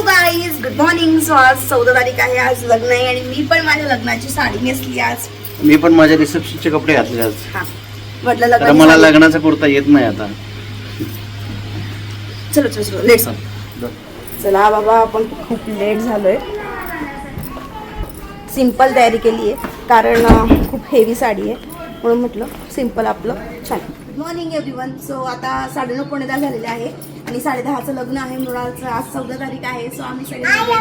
Guys good morning. So आज 14 तारीख आहे. आज लग्न आहे आणि मी पण माझ्या लग्नाची साडी नेसली आज. मी पण माझ्या रिसेप्शनचे कपडे घातले आज. हा म्हटलं तर लग्न मला लग्नाचा कुर्ता येत नाही आता. चलो चलो चलो लेट चला बाबा, आपण खूप लेट झालोय. सिंपल तयारी केली आहे कारण खूप हेवी साडी आहे, म्हणून म्हटलं सिंपल आपलं छान. Good morning everyone. सो आता 9:30 झालेले आहे आणि 10:30चं लग्न आहे. म्हणून आज 14 तारीख आहे. सो आम्ही सगळे रेडी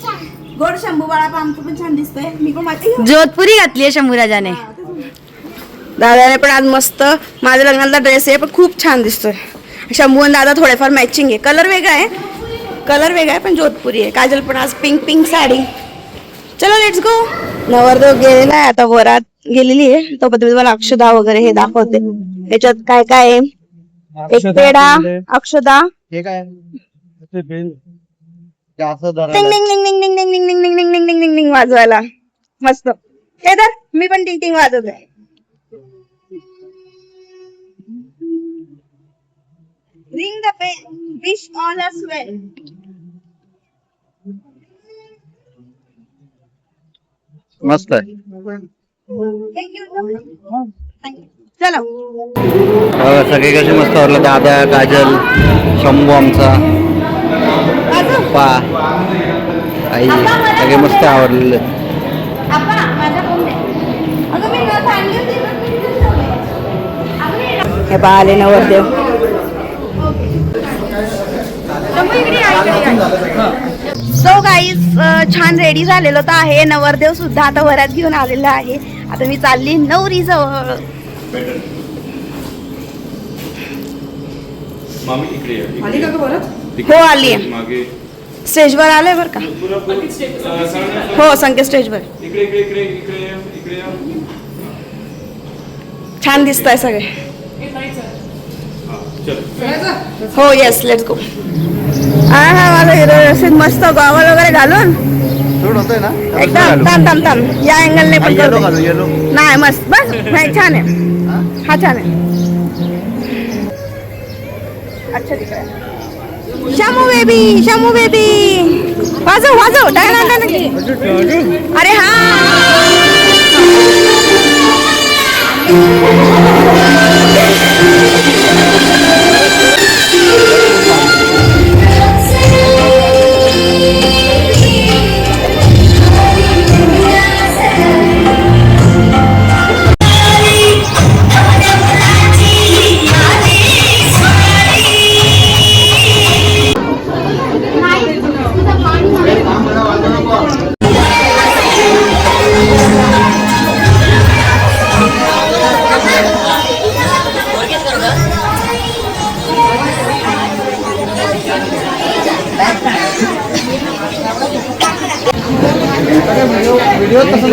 आहे. गोड शंभू बाळा आमचं पण छान दिसतोय. मी पण माझी जोधपुरी घातली आहे शंभूराजाने. दादाने पण आज मस्त माझ्या लग्नाचा ड्रेस आहे, पण खूप छान दिसतोय. शंभू आणि दादा थोडेफार मॅचिंग आहे. कलर वेगळा आहे पण जोधपुरी आहे. काजल पण आज पिंक साडी. चलो लेट्स गो. नवरदेव गेलेला आहे, आता वरात गेलेली आहे. तो तुम्हाला अक्षदा वगैरे हे दाखवते. याच्यात काय काय आहे. एक पेढा, अक्षदा, हे काय टिंग टिंग टिंग टिंग टिंग टिंग टिंग टिंग टिंग टिंग टिंग टिंग टिंग वाजवायला मस्त. हे तर मी पण टिंग टिंग वाजवते. Ring the bell, wish all us well. मस्त आहे. चलो सगळे कसे मस्त आवडलं. दादा, काजल, शंभू आमचा, पप्पा, आई सगळे मस्त आवडलेले. हे पहा आले नवरदेव. सो गाईज छान रेडी झालेलो तर आहे. नवरदेव सुद्धा आता वरात घेऊन आलेला आहे. आता मी चालली नवरी जवळ. हो आली आहे. स्टेजवर आलोय बर का. हो संकेत स्टेजवर. छान दिसताय सगळे. हो येस लेट्स गो. हा माझा हिरो व्यवस्थित मस्त गॉगल वगैरे घालून एकदम थांब या अँगलने पण करतो. नाही मस्त बस नाही छान आहे. हा छान आहे. अच्छा दिख रहा है. शमू बेबी वाजव डायना. अरे हा व्हिडिओ कसं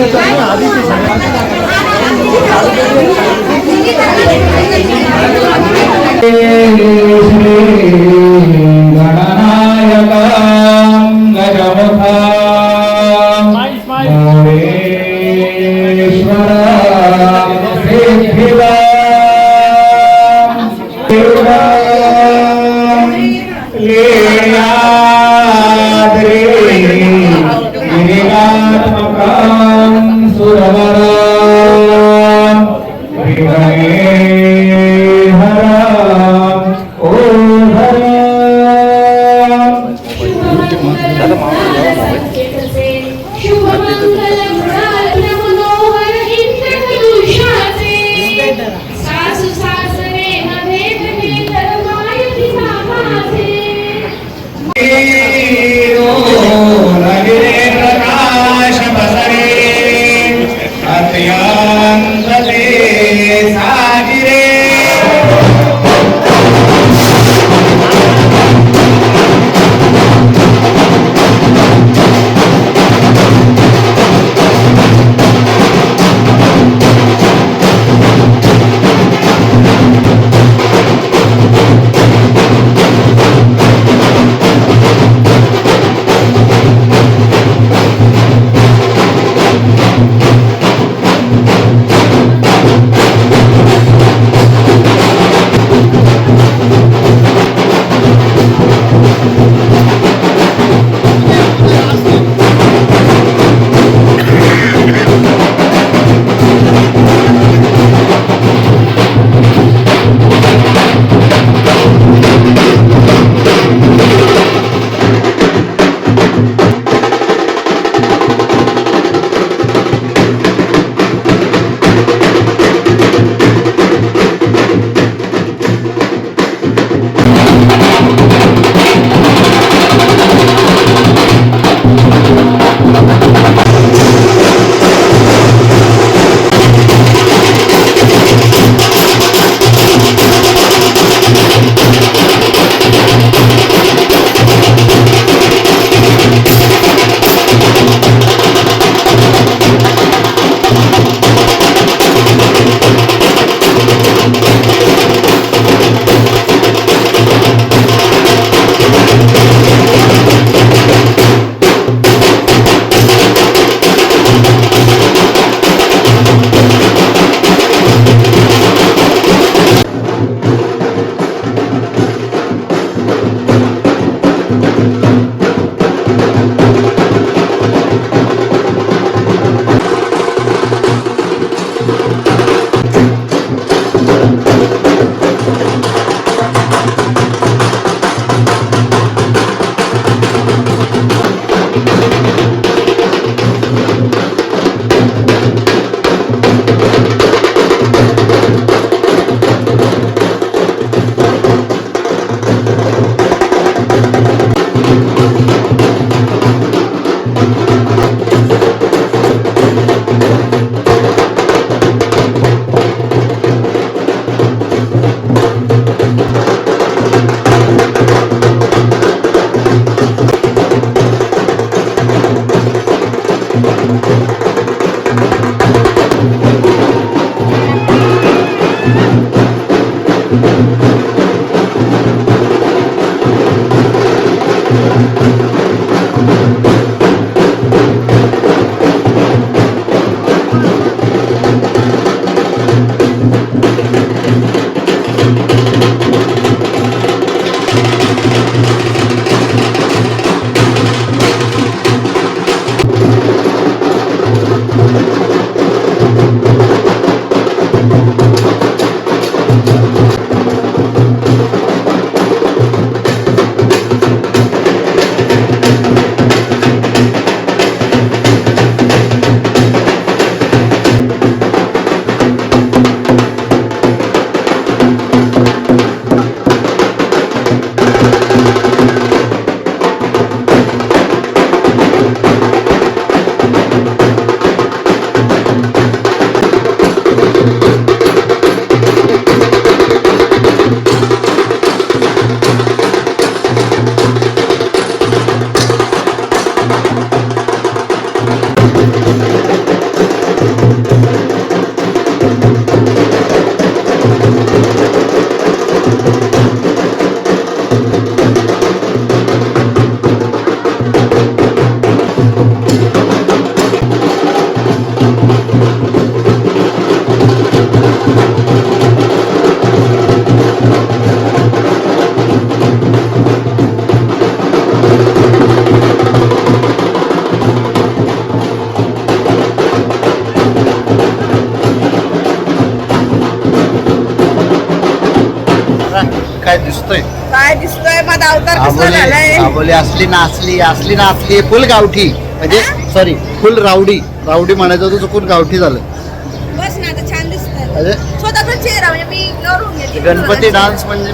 काय दिसतोय काय दिसतोय माझा अवतार कसला झालाय. आबोली असली नाचली फुल गावठी म्हणजे सॉरी फुल रावडी म्हणायचं होतं चुकून गावठी झालं. बस ना आता छान दिसतंय म्हणजे स्वतःचा चेहरा म्हणजे मी इग्नोर होऊन गेली. गणपती डान्स म्हणजे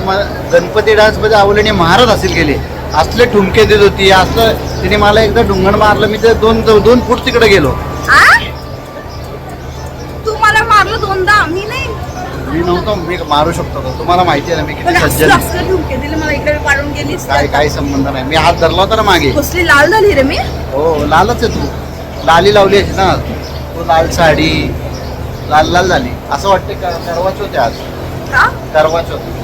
गणपती डान्स मध्ये आवडीने महाराज असेल गेले असले ठुमके देत होती. असं तिने मला एकदा ढुंगण मारलं, मी ते दोन फूट तिकडे गेलो. तू मला मारलं दोनदा, मी नाही. मी नव्हतो, मी मारू शकतो का? तुम्हाला माहिती आहे ना मी पण किती सज्जन आहे. असलं ठुमके दिले मला इकडे पाडून गेलीस. काय संबंध नाही. मी हात धरला होता ना मागे. कसली लाल झाली रे मी. हो लालच आहे तू. लाली लावली आहे ना तू. लाल साडी लाल झाली. असं वाटतं करवाच होते आज. का करवाच होते.